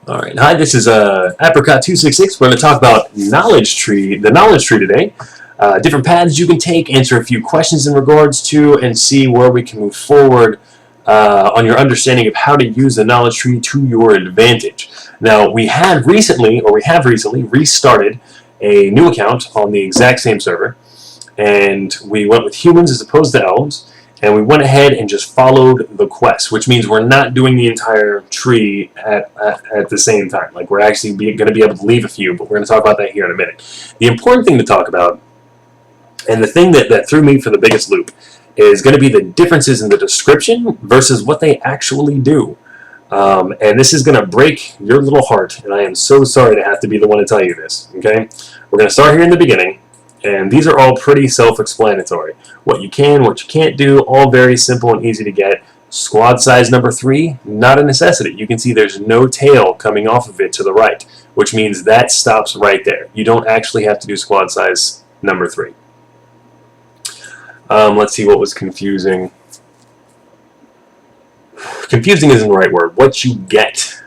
All right. Hi, this is Apricot266. We're going to talk about the knowledge tree today. Different paths you can take, answer a few questions in regards to, and see where we can move forward on your understanding of how to use the knowledge tree to your advantage. Now, we have recently restarted a new account on the exact same server, and we went with humans as opposed to elves. And we went ahead and just followed the quest, which means we're not doing the entire tree at the same time. Like, we're actually going to be able to leave a few, but we're going to talk about that here in a minute. The important thing to talk about, and the thing that threw me for the biggest loop, is going to be the differences in the description versus what they actually do. And this is going to break your little heart, and I am so sorry to have to be the one to tell you this, okay? We're going to start here in the beginning. And these are all pretty self-explanatory. What you can, what you can't do, all very simple and easy to get. Squad size number 3, not a necessity. You can see there's no tail coming off of it to the right, which means that stops right there. You don't actually have to do squad size number 3. Let's see what was confusing. Confusing isn't the right word. What you get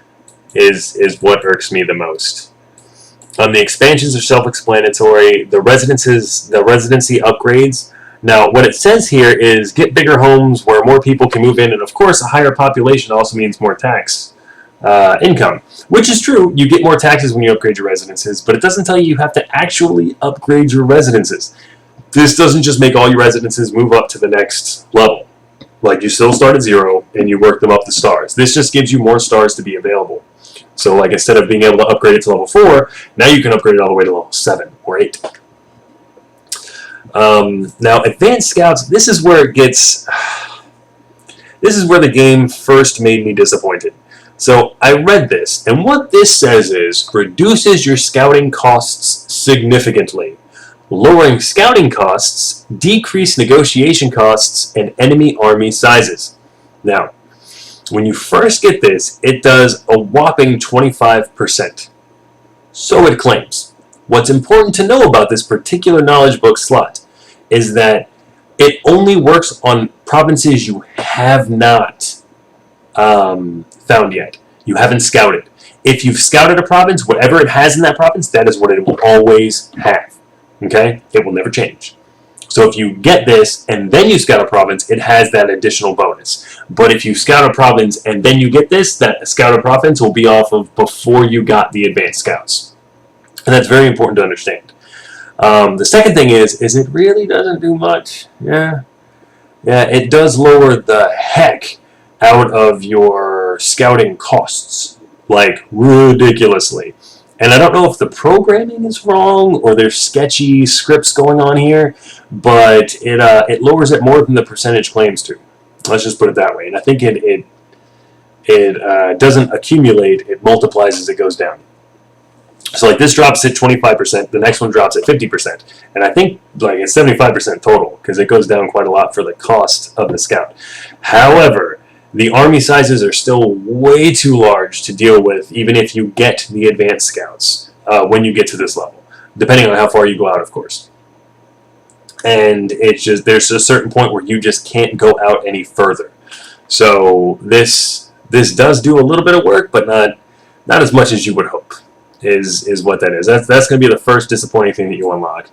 is what irks me the most. The expansions are self-explanatory. The residency upgrades. Now, what it says here is get bigger homes where more people can move in, and of course, a higher population also means more tax income, which is true. You get more taxes when you upgrade your residences, but it doesn't tell you have to actually upgrade your residences. This doesn't just make all your residences move up to the next level. Like, you still start at 0 and you work them up to stars. This just gives you more stars to be available. So, like, instead of being able to upgrade it to level 4, now you can upgrade it all the way to level 7 or 8. Now, Advanced Scouts, this is where it gets... This is where the game first made me disappointed. So, I read this, and what this says is, reduces your scouting costs significantly. Lowering scouting costs, decrease negotiation costs, and enemy army sizes. Now, when you first get this, it does a whopping 25%. So it claims. What's important to know about this particular knowledge book slot is that it only works on provinces you have not found yet. You haven't scouted. If you've scouted a province, whatever it has in that province, that is what it will always have. Okay? It will never change. So if you get this and then you scout a province, it has that additional bonus. But if you scout a province and then you get this, that scouted province will be off of before you got the advanced scouts. And that's very important to understand. The second thing is it really doesn't do much. Yeah, it does lower the heck out of your scouting costs, like ridiculously. And I don't know if the programming is wrong or there's sketchy scripts going on here, but it lowers it more than the percentage claims to. Let's just put it that way. And I think it doesn't accumulate; it multiplies as it goes down. So, like, this drops at 25%, the next one drops at 50%, and I think like it's 75% total because it goes down quite a lot for the cost of the scout. However, the army sizes are still way too large to deal with, even if you get the advanced scouts when you get to this level, depending on how far you go out, of course. And it's just, there's a certain point where you just can't go out any further. So this does do a little bit of work, but not as much as you would hope, is what that is. That's going to be the first disappointing thing that you unlock.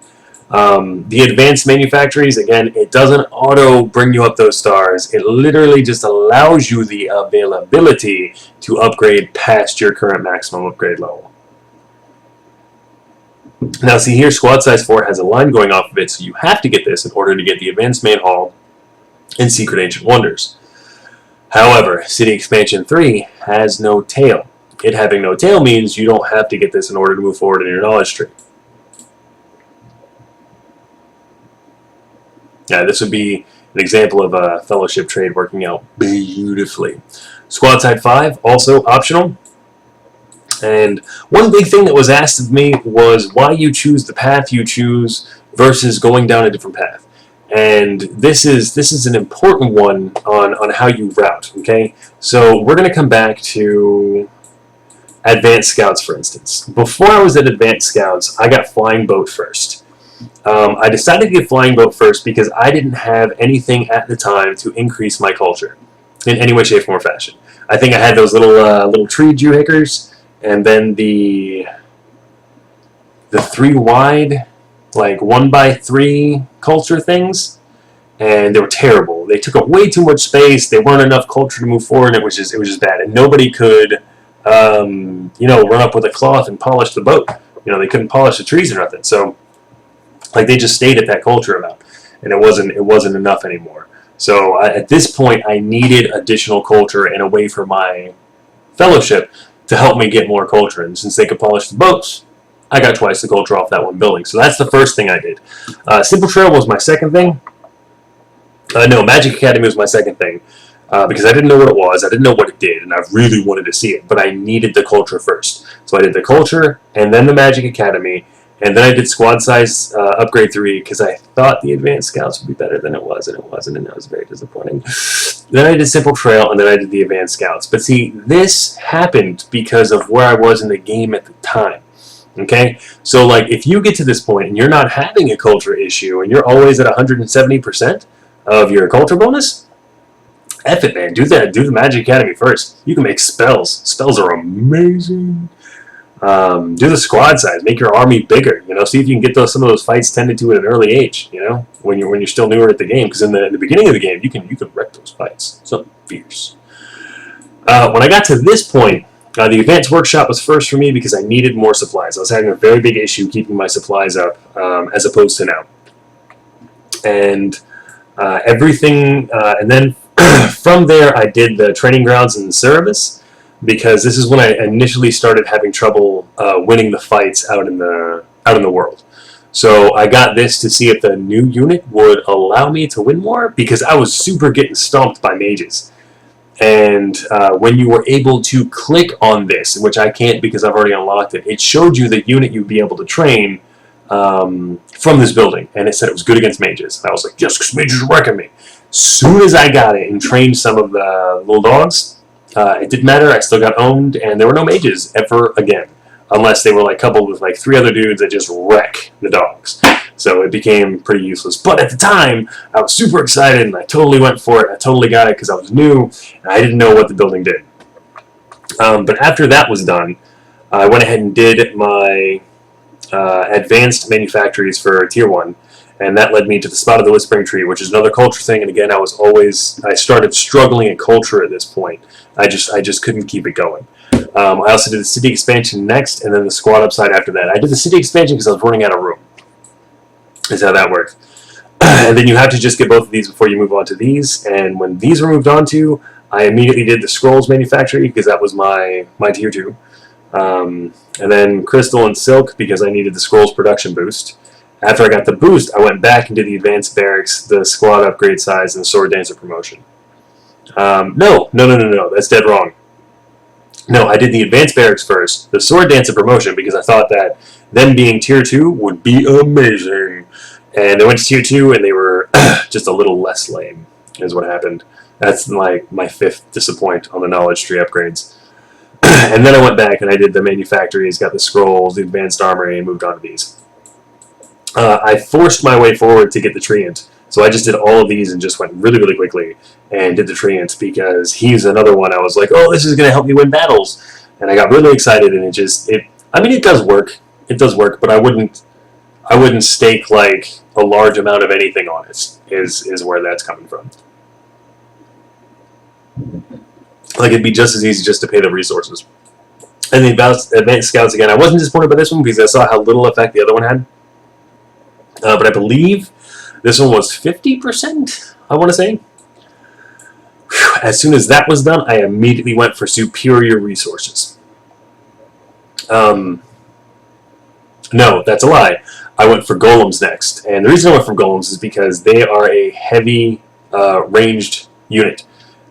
The advanced manufactories, again, it doesn't auto bring you up those stars. It literally just allows you the availability to upgrade past your current maximum upgrade level. Now, see here, squad size 4 has a line going off of it, so you have to get this in order to get the advanced main hall and secret ancient wonders. However, city expansion 3 has no tail. It having no tail means you don't have to get this in order to move forward in your knowledge tree. Yeah, this would be an example of a fellowship trade working out beautifully. Squad side 5, also optional. And one big thing that was asked of me was why you choose the path you choose versus going down a different path. And this is an important one on how you route, okay? So we're going to come back to Advanced Scouts, for instance. Before I was at Advanced Scouts, I got Flying Boat first. I decided to get Flying Boat first because I didn't have anything at the time to increase my culture in any way, shape, form, or fashion. I think I had those little tree Jewhickers, and then the 3 wide, like 1x3 culture things, and they were terrible. They took up way too much space. They weren't enough culture to move forward. And it was just bad, and nobody could, run up with a cloth and polish the boat. They couldn't polish the trees or nothing. So, like, they just stayed at that culture amount, and it wasn't enough anymore. So at this point, I needed additional culture and a way for my fellowship to help me get more culture. And since they could polish the boats, I got twice the culture off that one building. So that's the first thing I did. Simple Trail was my second thing. No, Magic Academy was my second thing. Because I didn't know what it was, I didn't know what it did, and I really wanted to see it, but I needed the culture first. So I did the culture, and then the Magic Academy, and then I did Squad Size Upgrade 3, because I thought the Advanced Scouts would be better than it was, and it wasn't, and that was very disappointing. Then I did Simple Trail, and then I did the Advanced Scouts. But see, this happened because of where I was in the game at the time. Okay? So, like, if you get to this point, and you're not having a culture issue, and you're always at 170% of your culture bonus, F it, man. Do the Magic Academy first. You can make spells. Spells are amazing. Do the squad size. Make your army bigger. See if you can get some of those fights tended to at an early age. When you're still newer at the game, because in the beginning of the game, you can wreck those fights. Something fierce. When I got to this point, the Advanced Workshop was first for me because I needed more supplies. I was having a very big issue keeping my supplies up, as opposed to now. And everything, and then from there, I did the training grounds in Cerebus, because this is when I initially started having trouble winning the fights out in the world. So I got this to see if the new unit would allow me to win more, because I was super getting stomped by mages. And when you were able to click on this, which I can't because I've already unlocked it, it showed you the unit you'd be able to train from this building, and it said it was good against mages. And I was like, yes, because mages are wrecking me. Soon as I got it and trained some of the little dogs, it didn't matter. I still got owned, and there were no mages ever again, unless they were like coupled with like 3 other dudes that just wreck the dogs. So it became pretty useless. But at the time, I was super excited, and I totally went for it. I totally got it because I was new, and I didn't know what the building did. But after that was done, I went ahead and did my advanced manufactories for Tier 1. And that led me to the Spot of the Whispering Tree, which is another culture thing. And again, I started struggling at culture at this point. I just couldn't keep it going. I also did the city expansion next, and then the squad upside after that. I did the city expansion because I was running out of room. Is how that worked. And then you have to just get both of these before you move on to these. And when these were moved on to, I immediately did the Scrolls manufactory because that was my Tier 2. And then Crystal and Silk because I needed the Scrolls production boost. After I got the boost, I went back and did the Advanced Barracks, the Squad upgrade size, and the Sword Dancer promotion. No, that's dead wrong. No, I did the Advanced Barracks first, the Sword Dancer promotion, because I thought that them being Tier 2 would be amazing. And they went to Tier 2, and they were just a little less lame, is what happened. That's like my 5th disappoint on the Knowledge Tree upgrades. And then I went back and I did the manufactories, got the Scrolls, the Advanced Armory, and moved on to these. I forced my way forward to get the Treant. So I just did all of these and just went really, really quickly and did the Treant because he's another one I was like, oh, this is going to help me win battles. And I got really excited, and it does work. It does work, but I wouldn't stake like a large amount of anything on it, is where that's coming from. Like, it'd be just as easy just to pay the resources. And the Advanced Scouts, again, I wasn't disappointed by this one because I saw how little effect the other one had. But I believe this one was 50%, I want to say. Whew. As soon as that was done, I immediately went for superior resources. No, that's a lie. I went for golems next. And the reason I went for golems is because they are a heavy ranged unit.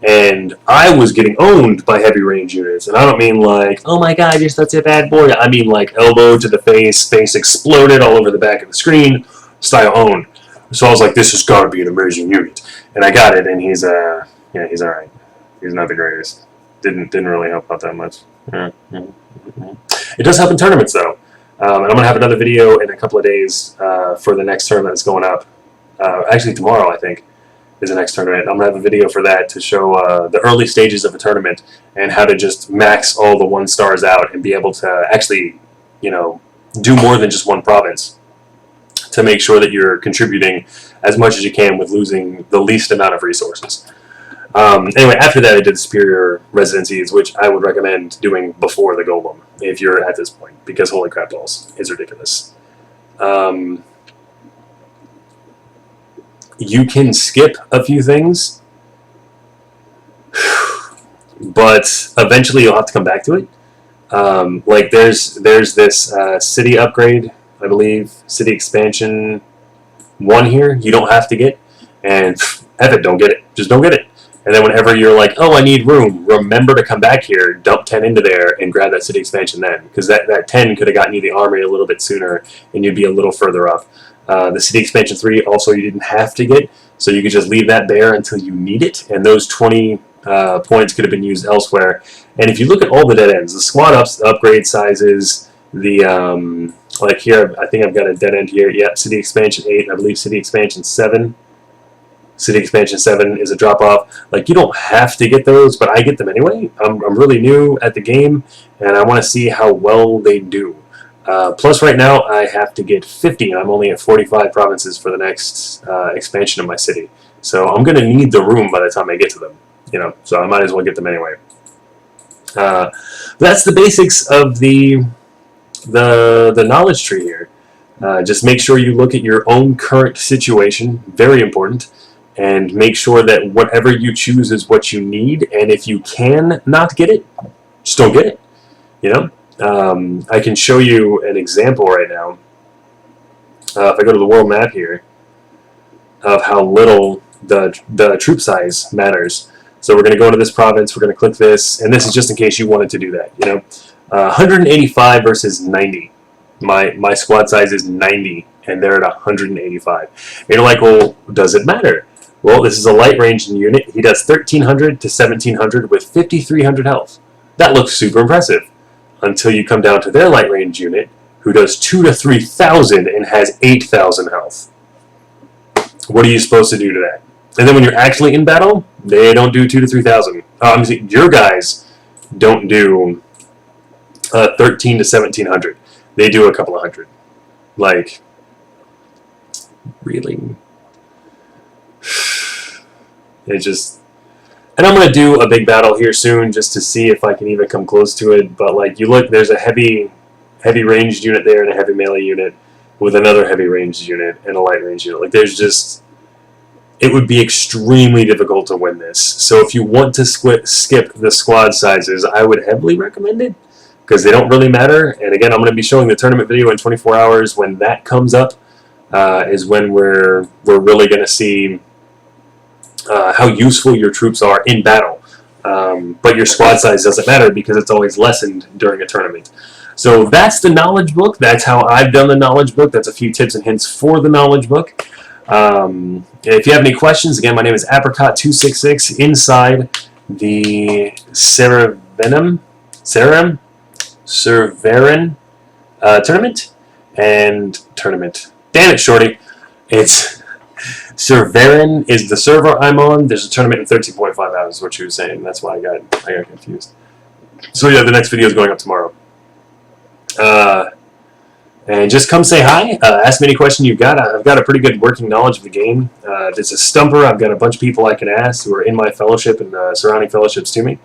And I was getting owned by heavy range units. And I don't mean like, oh my god, you're such a bad boy. I mean like elbow to the face exploded all over the back of the screen, style owned. So I was like, this has got to be an amazing unit. And I got it, and he's alright. He's not the greatest. Didn't really help out that much. It does help in tournaments, though. And I'm going to have another video in a couple of days for the next tournament that's going up. Actually, tomorrow, I think, is the next tournament. I'm going to have a video for that to show the early stages of a tournament and how to just max all the 1-stars out and be able to actually, you know, do more than just one province to make sure that you're contributing as much as you can with losing the least amount of resources. Anyway, after that I did Superior Residencies, which I would recommend doing before the Golem if you're at this point, because holy crap balls, it's ridiculous. You can skip a few things, but eventually you'll have to come back to it. Like there's this city upgrade, I believe, city expansion 1 here you don't have to get, and F it, don't get it. Just don't get it. And then whenever you're like, oh, I need room, remember to come back here, dump 10 into there, and grab that city expansion then. Because that 10 could have gotten you the armory a little bit sooner, and you'd be a little further up. The city expansion 3 also you didn't have to get, so you could just leave that there until you need it, and those 20 points could have been used elsewhere. And if you look at all the dead ends, the squad upgrade sizes, the like here, I think I've got a dead end here. Yep, city expansion 8, I believe city expansion 7. City expansion 7 is a drop off. Like, you don't have to get those, but I get them anyway. I'm really new at the game, and I want to see how well they do. Plus, right now I have to get 50, and I'm only at 45 provinces for the next expansion of my city. So I'm going to need the room by the time I get to them. You know, so I might as well get them anyway. That's the basics of the knowledge tree here. Just make sure you look at your own current situation, very important, and make sure that whatever you choose is what you need, and if you can not get it, just don't get it. You know, I can show you an example right now. If I go to the world map here, of how little the troop size matters. So we're going to go into this province, we're going to click this, and this is just in case you wanted to do that. You know, 185 versus 90. My squad size is 90, and they're at 185. And you're like, well, does it matter? Well, this is a light ranged unit. He does 1,300 to 1,700 with 5,300 health. That looks super impressive. Until you come down to their light range unit, who does 2,000 to 3,000 and has 8,000 health. What are you supposed to do to that? And then when you're actually in battle, they don't do 2,000 to 3,000. Your guys don't do 13 to 1,700. They do a couple of hundred. Like, really? It just... And I'm going to do a big battle here soon just to see if I can even come close to it. But, like, you look, there's a heavy ranged unit there and a heavy melee unit with another heavy ranged unit and a light ranged unit. Like, there's just... It would be extremely difficult to win this. So if you want to skip the squad sizes, I would heavily recommend it, because they don't really matter. And again, I'm going to be showing the tournament video in 24 hours. When that comes up is when we're really going to see how useful your troops are in battle. But your squad size doesn't matter because it's always lessened during a tournament. So that's the knowledge book. That's how I've done the knowledge book. That's a few tips and hints for the knowledge book. If you have any questions, again, my name is Apricot266 inside the Cerverin tournament and tournament. Damn it, Shorty. It's Cerverin is the server I'm on. There's a tournament in 13.5 hours, is what you were saying. That's why I got confused. So yeah, the next video is going up tomorrow. And just come say hi. Ask me any question you've got. I've got a pretty good working knowledge of the game. If it's a stumper, I've got a bunch of people I can ask who are in my fellowship and surrounding fellowships to me.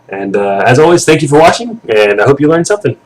And as always, thank you for watching, and I hope you learned something.